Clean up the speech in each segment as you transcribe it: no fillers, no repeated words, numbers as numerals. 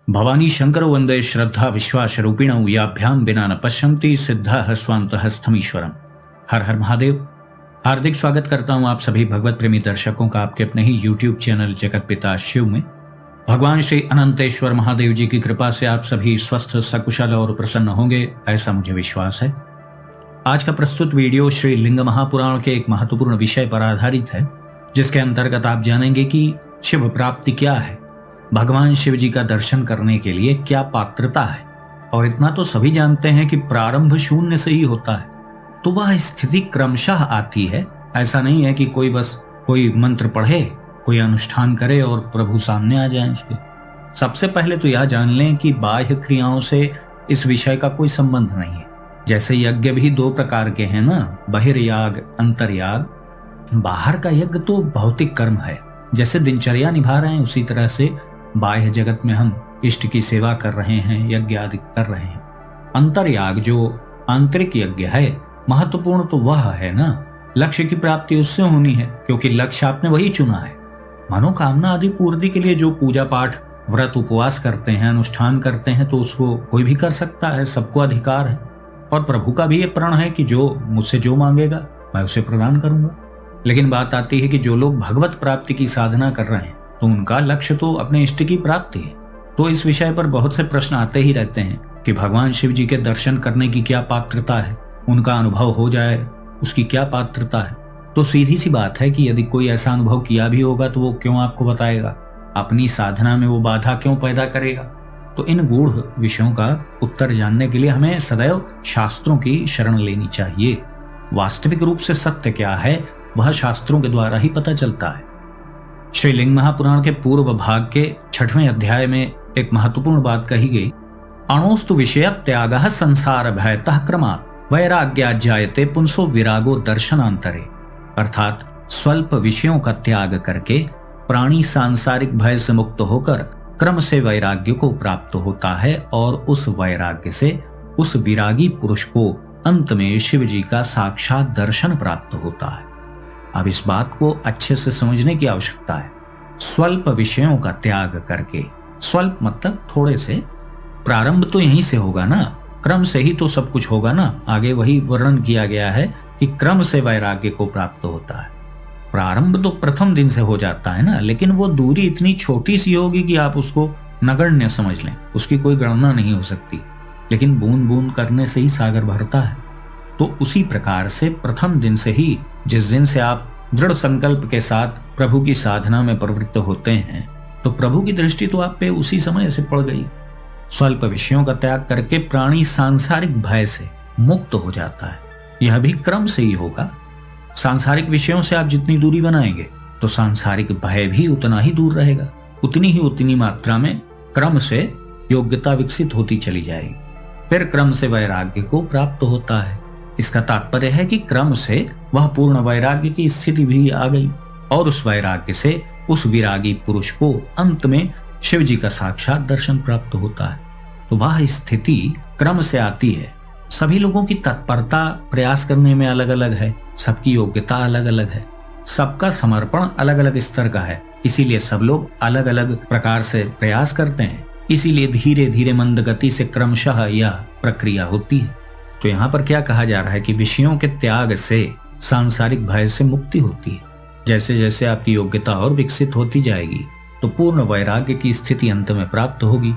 भवानी शंकर वंदे श्रद्धा विश्वास रूपिणौ याभ्यां विना न पश्यन्ति सिद्धः स्वान्तः स्थमीश्वरम। हर हर महादेव। हार्दिक स्वागत करता हूं आप सभी भगवत प्रेमी दर्शकों का आपके अपने ही YouTube चैनल जगत पिता शिव में। भगवान श्री अनंतेश्वर महादेव जी की कृपा से आप सभी स्वस्थ सकुशल और प्रसन्न होंगे, ऐसा मुझे विश्वास है। आज का प्रस्तुत वीडियो श्री लिंग महापुराण के एक महत्वपूर्ण विषय पर आधारित है, जिसके अंतर्गत आप जानेंगे कि शिव प्राप्ति क्या है, भगवान शिव जी का दर्शन करने के लिए क्या पात्रता है। और इतना तो सभी जानते हैं कि प्रारंभ शून्य से ही होता है, तो वह स्थिति क्रमशः आती है। ऐसा नहीं है कि कोई मंत्र पढ़े, कोई अनुष्ठान करे और प्रभु सामने आ जाए उसके। सबसे पहले तो यह जान लें कि बाह्य क्रियाओं से इस विषय का कोई संबंध नहीं है। जैसे यज्ञ भी दो प्रकार के हैं ना, बहिर्याग, अंतर्याग। बाहर का यज्ञ तो भौतिक कर्म है, जैसे दिनचर्या निभा रहे हैं, उसी तरह से बाह्य जगत में हम इष्ट की सेवा कर रहे हैं, यज्ञ आदि कर रहे हैं। अंतर्याग जो आंतरिक यज्ञ है, महत्वपूर्ण तो वह है ना, लक्ष्य की प्राप्ति उससे होनी है, क्योंकि लक्ष्य आपने वही चुना है। मनोकामना आदि पूर्ति के लिए जो पूजा पाठ, व्रत, उपवास करते हैं, अनुष्ठान करते हैं, तो उसको कोई भी कर सकता है, सबको अधिकार है। और प्रभु का भी ये प्रण है कि जो मुझसे जो मांगेगा मैं उसे प्रदान करूंगा। लेकिन बात आती है कि जो लोग भगवत प्राप्ति की साधना कर रहे हैं, तो उनका लक्ष्य तो अपने इष्ट की प्राप्ति है। तो इस विषय पर बहुत से प्रश्न आते ही रहते हैं कि भगवान शिव जी के दर्शन करने की क्या पात्रता है, उनका अनुभव हो जाए उसकी क्या पात्रता है। तो सीधी सी बात है कि यदि कोई ऐसा अनुभव किया भी होगा तो वो क्यों आपको बताएगा, अपनी साधना में वो बाधा क्यों पैदा करेगा। तो इन गूढ़ विषयों का उत्तर जानने के लिए हमें सदैव शास्त्रों की शरण लेनी चाहिए। वास्तविक रूप से सत्य क्या है, वह शास्त्रों के द्वारा ही पता चलता है। श्री लिंग महापुराण के पूर्व भाग के 6वें अध्याय में एक महत्वपूर्ण बात कही गई। अणोस्तु विषय त्यागः संसार भयतः क्रमात् वैराग्याज्जायते पुंसो विरागो दर्शनांतरे। अर्थात स्वल्प विषयों का त्याग करके प्राणी सांसारिक भय से मुक्त होकर क्रम से वैराग्य को प्राप्त होता है, और उस वैराग्य से उस विरागी पुरुष को अंत में शिव जी का साक्षात दर्शन प्राप्त होता है। अब इस बात को अच्छे से समझने की आवश्यकता है। स्वल्प विषयों का त्याग करके, स्वल्प मतलब थोड़े से, प्रारंभ तो यहीं से होगा ना, क्रम से ही तो सब कुछ होगा ना। आगे वही वर्णन किया गया है कि क्रम से वैराग्य को प्राप्त होता है। प्रारंभ तो प्रथम दिन से हो जाता है ना, लेकिन वो दूरी इतनी छोटी सी होगी कि आप उसको नगण्य समझ लें, उसकी कोई गणना नहीं हो सकती। लेकिन बूंद बूंद करने से ही सागर भरता है। तो उसी प्रकार से प्रथम दिन से ही, जिस दिन से आप दृढ़ संकल्प के साथ प्रभु की साधना में प्रवृत्त होते हैं, तो प्रभु की दृष्टि तो आप पे उसी समय से पड़ गई। स्वल्प विषयों का त्याग करके प्राणी सांसारिक भय से मुक्त हो जाता है। यह भी क्रम से ही होगा। सांसारिक विषयों से आप जितनी दूरी बनाएंगे, तो सांसारिक भय भी उतना ही दूर रहेगा। उतनी मात्रा में क्रम से योग्यता विकसित होती चली जाएगी। फिर क्रम से वैराग्य को प्राप्त होता है। इसका तात्पर्य है कि क्रम से वह पूर्ण वैराग्य की स्थिति भी आ गई, और उस वैराग्य से उस विरागी पुरुष को अंत में शिव जी का साक्षात दर्शन प्राप्त होता है। तो वह स्थिति क्रम से आती है। सभी लोगों की तत्परता प्रयास करने में अलग अलग है, सबकी योग्यता अलग अलग है, सबका समर्पण अलग अलग स्तर का है। इसीलिए सब लोग अलग अलग प्रकार से प्रयास करते हैं। इसीलिए धीरे धीरे मंद गति से क्रमशः यह प्रक्रिया होती है। तो यहाँ पर क्या कहा जा रहा है कि विषयों के त्याग से सांसारिक भय से मुक्ति होती है। जैसे जैसे आपकी योग्यता और विकसित होती जाएगी, तो पूर्ण वैराग्य की स्थिति अंत में प्राप्त होगी।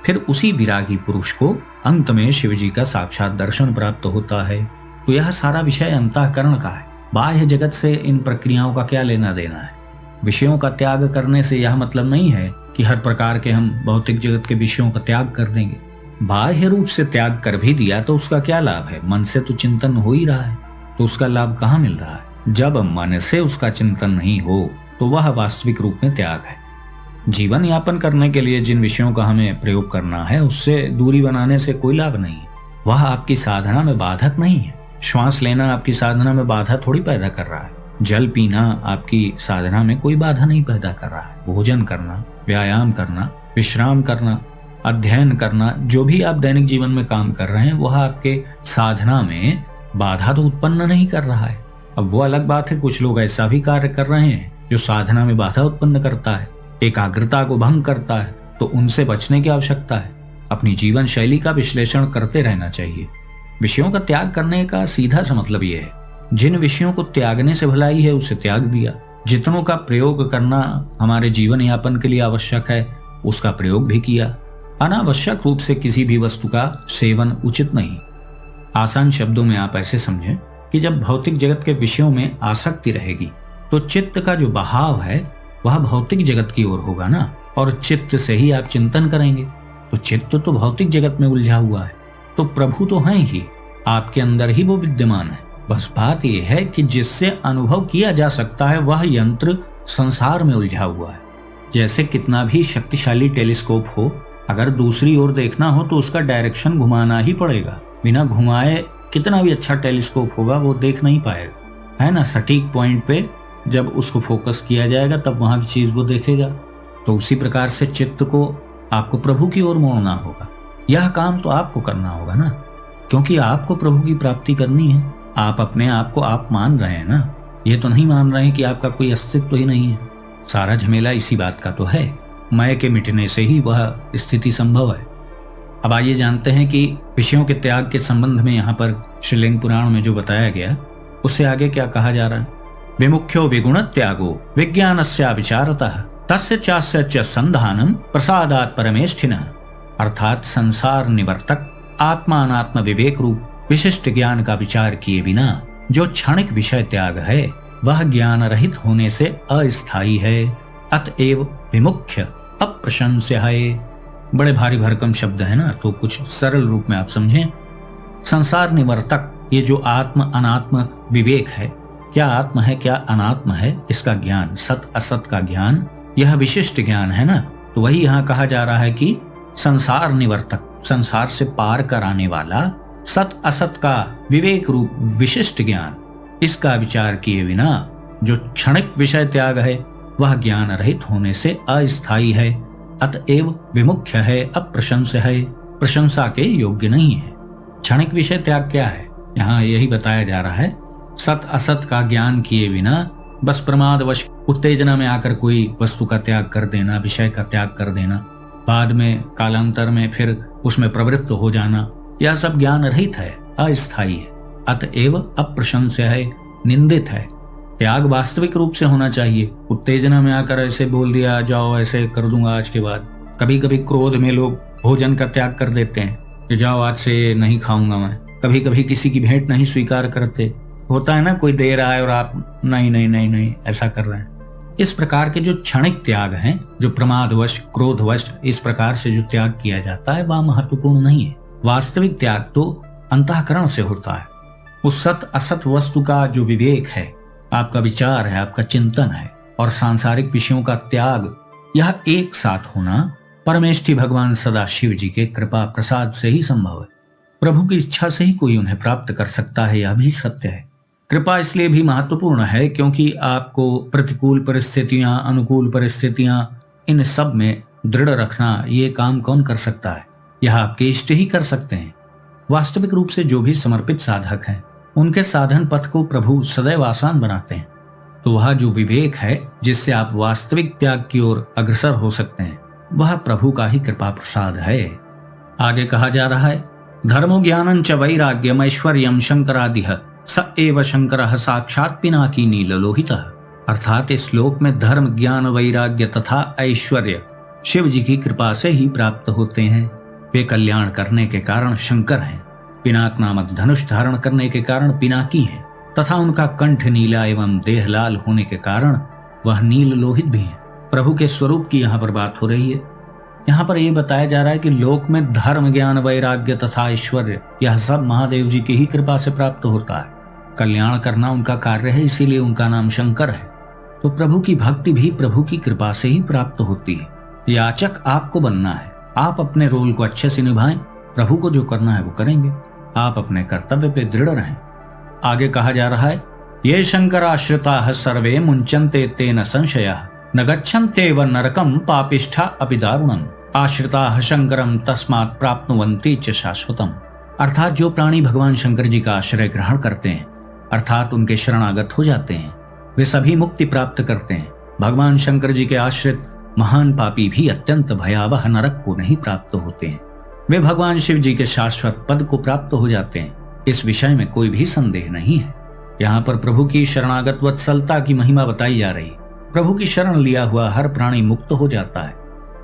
फिर उसी विरागी पुरुष को अंत में शिव जी का साक्षात दर्शन प्राप्त होता है। तो यह सारा विषय अंतःकरण का है। बाह्य जगत से इन प्रक्रियाओं का क्या लेना देना है। विषयों का त्याग करने से यह मतलब नहीं है कि हर प्रकार के हम भौतिक जगत के विषयों का त्याग कर देंगे। बाह्य रूप से त्याग कर भी दिया तो उसका क्या लाभ है। मन से तो चिंतन हो ही रहा है, तो उसका लाभ कहाँ मिल रहा है। जब मन से उसका चिंतन नहीं हो, तो वह वास्तविक रूप में त्याग है। जीवन यापन करने के लिए जिन विषयों का हमें प्रयोग करना है, उससे दूरी बनाने से कोई लाभ नहीं है। वह आपकी साधना में बाधक नहीं है। श्वास लेना आपकी साधना में बाधा थोड़ी पैदा कर रहा है। जल पीना आपकी साधना में कोई बाधा नहीं पैदा कर रहा है। भोजन करना, व्यायाम करना, विश्राम करना, अध्ययन करना, जो भी आप दैनिक जीवन में काम कर रहे हैं, वह आपके साधना में बाधा तो उत्पन्न नहीं कर रहा है। अब वो अलग बात है, कुछ लोग ऐसा भी कार्य कर रहे हैं जो साधना में बाधा उत्पन्न करता है, एकाग्रता को भंग करता है, तो उनसे बचने की आवश्यकता है। अपनी जीवन शैली का विश्लेषण करते रहना चाहिए। विषयों का त्याग करने का सीधा सा मतलब यह है, जिन विषयों को त्यागने से भलाई है उसे त्याग दिया। जितनों का प्रयोग करना हमारे जीवन यापन के लिए आवश्यक है उसका प्रयोग भी किया। अनावश्यक रूप से किसी भी वस्तु का सेवन उचित नहीं। आसान शब्दों में आप ऐसे समझें कि जब भौतिक जगत के विषयों में आसक्ति रहेगी तो चित्त का जो बहाव है वह भौतिक जगत की ओर होगा ना, और चित्त से ही आप चिंतन करेंगे। तो चित्त तो भौतिक जगत में उलझा हुआ है, तो प्रभु तो हैं ही, आपके अंदर ही वो विद्यमान है। बस बात यह है कि जिससे अनुभव किया जा सकता है वह यंत्र संसार में उलझा हुआ है। जैसे कितना भी शक्तिशाली टेलीस्कोप हो, अगर दूसरी ओर देखना हो तो उसका डायरेक्शन घुमाना ही पड़ेगा। बिना घुमाए कितना भी अच्छा टेलीस्कोप होगा वो देख नहीं पाएगा, है ना। सटीक पॉइंट पे जब उसको फोकस किया जाएगा तब वहां की चीज वो देखेगा। तो उसी प्रकार से चित्त को आपको प्रभु की ओर मोड़ना होगा। यह काम तो आपको करना होगा ना, क्योंकि आपको प्रभु की प्राप्ति करनी है। आप अपने आप को आप मान रहे हैं ना, ये तो नहीं मान रहे हैं कि आपका कोई अस्तित्व ही नहीं है। सारा झमेला इसी बात का तो है, मैं के मिटने से ही वह स्थिति संभव है। अब आइए जानते हैं कि विषयों के त्याग के संबंध में यहाँ पर श्रीलिंग पुराण में जो बताया गया उससे आगे क्या कहा जा रहा है। विमुख्यो विगुण त्यागो विज्ञानस्या विचारतः तस्य चास्य च संधानम प्रसादात् परमेष्ठिनः। अर्थात संसार निवर्तक आत्मानात्म विवेक रूप विशिष्ट ज्ञान का विचार किए बिना जो क्षणिक विषय त्याग है वह ज्ञान रहित होने से अस्थायी है, अतएव विमुख्य अप्रशंस्य है। बड़े भारी भरकम शब्द है ना, तो कुछ सरल रूप में आप समझें। संसार निवर्तक, ये जो आत्म अनात्म विवेक है, क्या आत्म है क्या अनात्म है, इसका ज्ञान, सत असत का ज्ञान, यह विशिष्ट ज्ञान है ना। तो वही यहाँ कहा जा रहा है कि संसार निवर्तक, संसार से पार कराने वाला सत असत का विवेक रूप विशिष्ट ज्ञान, इसका विचार किए बिना जो क्षणिक विषय त्याग है वह ज्ञान रहित होने से अस्थायी है, अतएव विमुख्य है, अप्रशंस्य है, प्रशंसा के योग्य नहीं है। क्षणिक विषय त्याग क्या है, यहाँ यही बताया जा रहा है। सत असत का ज्ञान किए बिना बस प्रमादवश उत्तेजना में आकर कोई वस्तु का त्याग कर देना, विषय का त्याग कर देना, बाद में कालांतर में फिर उसमें प्रवृत्त हो जाना, यह सब ज्ञान रहित है, अस्थायी है, अतएव अप्रशंस्य है, निंदित है। त्याग वास्तविक रूप से होना चाहिए। उत्तेजना में आकर ऐसे बोल दिया, जाओ ऐसे कर दूंगा आज के बाद। कभी कभी क्रोध में लोग भोजन का त्याग कर देते हैं कि जाओ आज से नहीं खाऊंगा मैं। कभी कभी किसी की भेंट नहीं स्वीकार करते, होता है ना, कोई दे रहा है और आप नहीं नहीं नहीं नहीं ऐसा कर रहे हैं। इस प्रकार के जो क्षणिक त्याग हैं, जो प्रमादवश क्रोधवश इस प्रकार से जो त्याग किया जाता है वह महत्वपूर्ण नहीं है। वास्तविक त्याग तो अंतःकरण से होता है। उस सत असत वस्तु का जो विवेक है, आपका विचार है, आपका चिंतन है, और सांसारिक विषयों का त्याग, यह एक साथ होना परमेष्ठी भगवान सदाशिव जी के कृपा प्रसाद से ही संभव है। प्रभु की इच्छा से ही कोई उन्हें प्राप्त कर सकता है, यह भी सत्य है। कृपा इसलिए भी महत्वपूर्ण है क्योंकि आपको प्रतिकूल परिस्थितियां, अनुकूल परिस्थितियां, इन सब में दृढ़ रखना, ये काम कौन कर सकता है? यह आपके इष्ट ही कर सकते हैं। वास्तविक रूप से जो भी समर्पित साधक हैं उनके साधन पथ को प्रभु सदैव आसान बनाते हैं। तो वह जो विवेक है जिससे आप वास्तविक त्याग की ओर अग्रसर हो सकते हैं, वह प्रभु का ही कृपा प्रसाद है। आगे कहा जा रहा है, धर्मो ज्ञानं च वैराग्यम ऐश्वर्यम शंकरादिह स एव शंकरः साक्षात् पिनाकी नीललोहितः। अर्थात इस श्लोक में धर्म, ज्ञान, वैराग्य तथा ऐश्वर्य शिव जी की कृपा से ही प्राप्त होते हैं। वे कल्याण करने के कारण शंकर हैं, पिनाक नामक धनुष धारण करने के कारण पिनाकी हैं, तथा उनका कंठ नीला एवं देह लाल होने के कारण वह नील लोहित भी हैं। प्रभु के स्वरूप की यहाँ पर बात हो रही है। यहाँ पर यह बताया जा रहा है कि लोक में धर्म, ज्ञान, वैराग्य तथा ऐश्वर्य, यह सब महादेव जी की ही कृपा से प्राप्त होता है। कल्याण करना उनका कार्य है, इसीलिए उनका नाम शंकर है। तो प्रभु की भक्ति भी प्रभु की कृपा से ही प्राप्त होती है। याचक आपको बनना है, आप अपने रोल को अच्छे से निभाएं, प्रभु को जो करना है वो करेंगे। आप अपने कर्तव्य पे दृढ़ रहें। आगे कहा जा रहा है, ये शंकराश्रिताः सर्वे मुञ्चन्ते तेन संशयः न गच्छन्ते व नरकं पापिष्ठा अपि दारुणम् आश्रिताः शंकरं तस्मात् प्राप्नुवन्ति च शाश्वतम्। अर्थात जो प्राणी भगवान शंकर जी का आश्रय ग्रहण करते हैं, अर्थात उनके शरणागत हो जाते हैं, वे सभी मुक्ति प्राप्त करते हैं। भगवान शंकर जी के आश्रित महान पापी भी अत्यंत भयावह नरक को नहीं प्राप्त होते हैं, वे भगवान शिव जी के शाश्वत पद को प्राप्त हो जाते हैं। इस विषय में कोई भी संदेह नहीं है। यहाँ पर प्रभु की शरणागत वत्सलता की महिमा बताई जा रही। प्रभु की शरण लिया हुआ हर प्राणी मुक्त हो जाता है।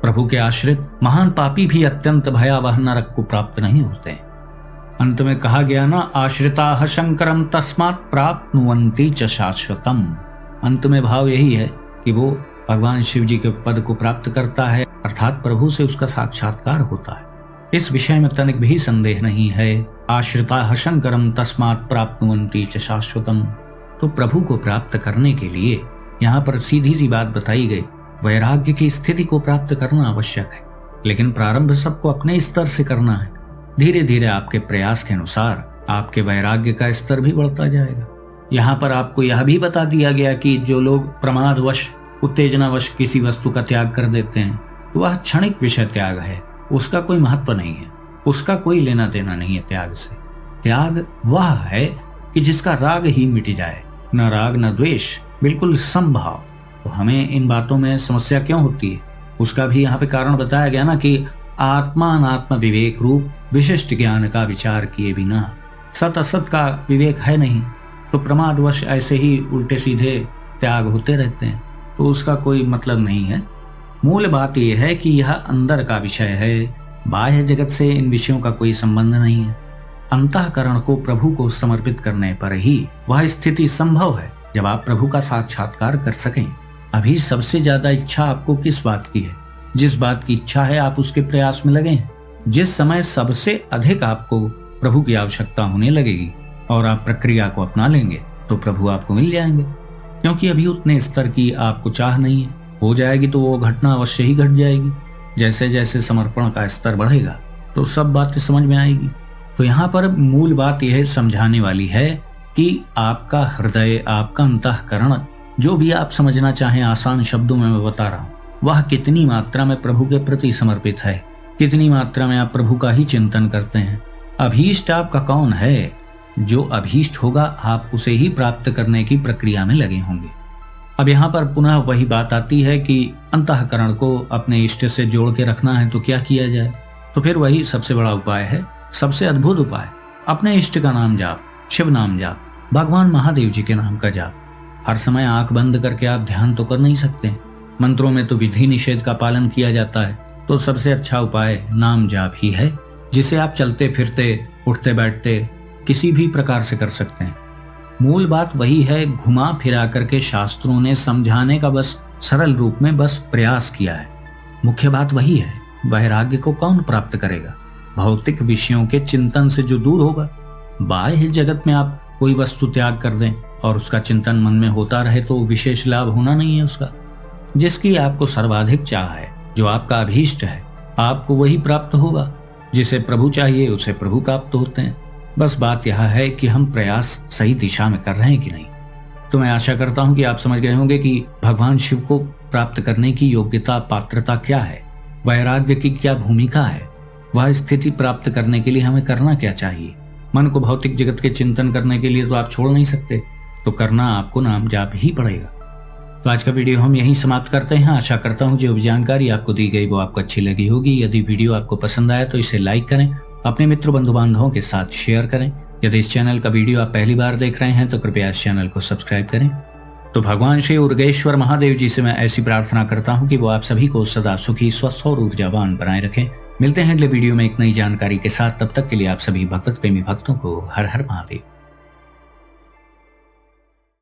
प्रभु के आश्रित महान पापी भी अत्यंत भयावह नरक को प्राप्त नहीं होते हैं। अंत में कहा गया ना, आश्रिता शंकरम तस्मात् प्राप्नुवन्ति च शाश्वतम। अंत में भाव यही है कि वो भगवान शिव जी के पद को प्राप्त करता है, अर्थात प्रभु से उसका साक्षात्कार होता है। इस विषय में तनिक भी संदेह नहीं है। आश्रिता शंकरम तस्मात् प्राप्नुवन्ति च शाश्वतम। तो प्रभु को प्राप्त करने के लिए यहाँ पर सीधी सी बात बताई गई, वैराग्य की स्थिति को प्राप्त करना आवश्यक है, लेकिन प्रारंभ सबको अपने स्तर से करना है। धीरे धीरे आपके प्रयास के अनुसार आपके वैराग्य का स्तर भी बढ़ता जाएगा। यहाँ पर आपको यह भी बता दिया गया कि जो लोग प्रमादवश उत्तेजनावश किसी वस्तु का त्याग कर देते हैं, वह क्षणिक विषय त्याग है, उसका कोई महत्व नहीं है, उसका कोई लेना देना नहीं है त्याग से। त्याग वह है कि जिसका राग ही मिट जाए, न राग न द्वेष, बिल्कुल समभाव। तो हमें इन बातों में समस्या क्यों होती है, उसका भी यहाँ पे कारण बताया गया ना कि आत्मा अनात्म विवेक रूप विशिष्ट ज्ञान का विचार किए बिना सत असत का विवेक है नहीं, तो प्रमादवश ऐसे ही उल्टे सीधे त्याग होते रहते हैं, तो उसका कोई मतलब नहीं है। मूल बात यह है कि यह अंदर का विषय है, बाह्य जगत से इन विषयों का कोई संबंध नहीं है। अंतःकरण को प्रभु को समर्पित करने पर ही वह स्थिति संभव है जब आप प्रभु का साक्षात्कार कर सकें। अभी सबसे ज्यादा इच्छा आपको किस बात की है? जिस बात की इच्छा है आप उसके प्रयास में लगे। जिस समय सबसे अधिक आपको प्रभु की आवश्यकता होने लगेगी और आप प्रक्रिया को अपना लेंगे तो प्रभु आपको मिल जाएंगे, क्योंकि अभी उतने स्तर की आपको चाह नहीं है। हो जाएगी तो वो घटना अवश्य ही घट जाएगी। जैसे जैसे समर्पण का स्तर बढ़ेगा तो सब बातें समझ में आएगी। तो यहाँ पर मूल बात यह समझाने वाली है कि आपका हृदय, आपका अंतःकरण, जो भी आप समझना चाहें आसान शब्दों में मैं बता रहा हूँ, वह कितनी मात्रा में प्रभु के प्रति समर्पित है, कितनी मात्रा में आप प्रभु का ही चिंतन करते हैं। अभीष्ट आपका कौन है? जो अभीष्ट होगा आप उसे ही प्राप्त करने की प्रक्रिया में लगे होंगे। अब यहाँ पर पुनः वही बात आती है कि अंतःकरण को अपने इष्ट से जोड़ के रखना है तो क्या किया जाए? तो फिर वही सबसे बड़ा उपाय है, सबसे अद्भुत उपाय, अपने इष्ट का नाम जाप, शिव नाम जाप, भगवान महादेव जी के नाम का जाप। हर समय आंख बंद करके आप ध्यान तो कर नहीं सकते, मंत्रों में तो विधि निषेध का पालन किया जाता है। तो सबसे अच्छा उपाय नाम जाप ही है, जिसे आप चलते फिरते, उठते बैठते किसी भी प्रकार से कर सकते हैं। मूल बात वही है, घुमा फिरा करके शास्त्रों ने समझाने का बस सरल रूप में बस प्रयास किया है। मुख्य बात वही है, वैराग्य को कौन प्राप्त करेगा? भौतिक विषयों के चिंतन से जो दूर होगा। बाह्य जगत में आप कोई वस्तु त्याग कर दें और उसका चिंतन मन में होता रहे तो विशेष लाभ होना नहीं है उसका। जिसकी आपको सर्वाधिक चाह है, जो आपका अभीष्ट है, आपको वही प्राप्त होगा। जिसे प्रभु चाहिए उसे प्रभु प्राप्त होते हैं। बस बात यह है कि हम प्रयास सही दिशा में कर रहे हैं कि नहीं। तो मैं आशा करता हूं कि आप समझ गए होंगे कि भगवान शिव को प्राप्त करने की योग्यता, पात्रता क्या है, वैराग्य की क्या भूमिका है, वह स्थिति प्राप्त करने के लिए हमें करना क्या चाहिए। मन को भौतिक जगत के चिंतन करने के लिए तो आप छोड़ नहीं सकते, तो करना आपको नाम जाप ही पड़ेगा। तो आज का वीडियो हम यहीं समाप्त करते हैं। आशा करता हूं जो भी जानकारी आपको दी गई वो आपको अच्छी लगी होगी। यदि वीडियो आपको पसंद आया तो इसे लाइक करें, अपने मित्र बंधु बांधवों के साथ शेयर करें। यदि इस चैनल का वीडियो आप पहली बार देख रहे हैं तो कृपया इस चैनल को सब्सक्राइब करें। तो भगवान श्री उर्गेश्वर महादेव जी से मैं ऐसी प्रार्थना करता हूं कि वो आप सभी को सदा सुखी, स्वस्थ और ऊर्जावान बनाए रखें। मिलते हैं अगले वीडियो में एक नई जानकारी के साथ। तब तक के लिए आप सभी भगवत प्रेमी भक्तों को हर हर महादेव।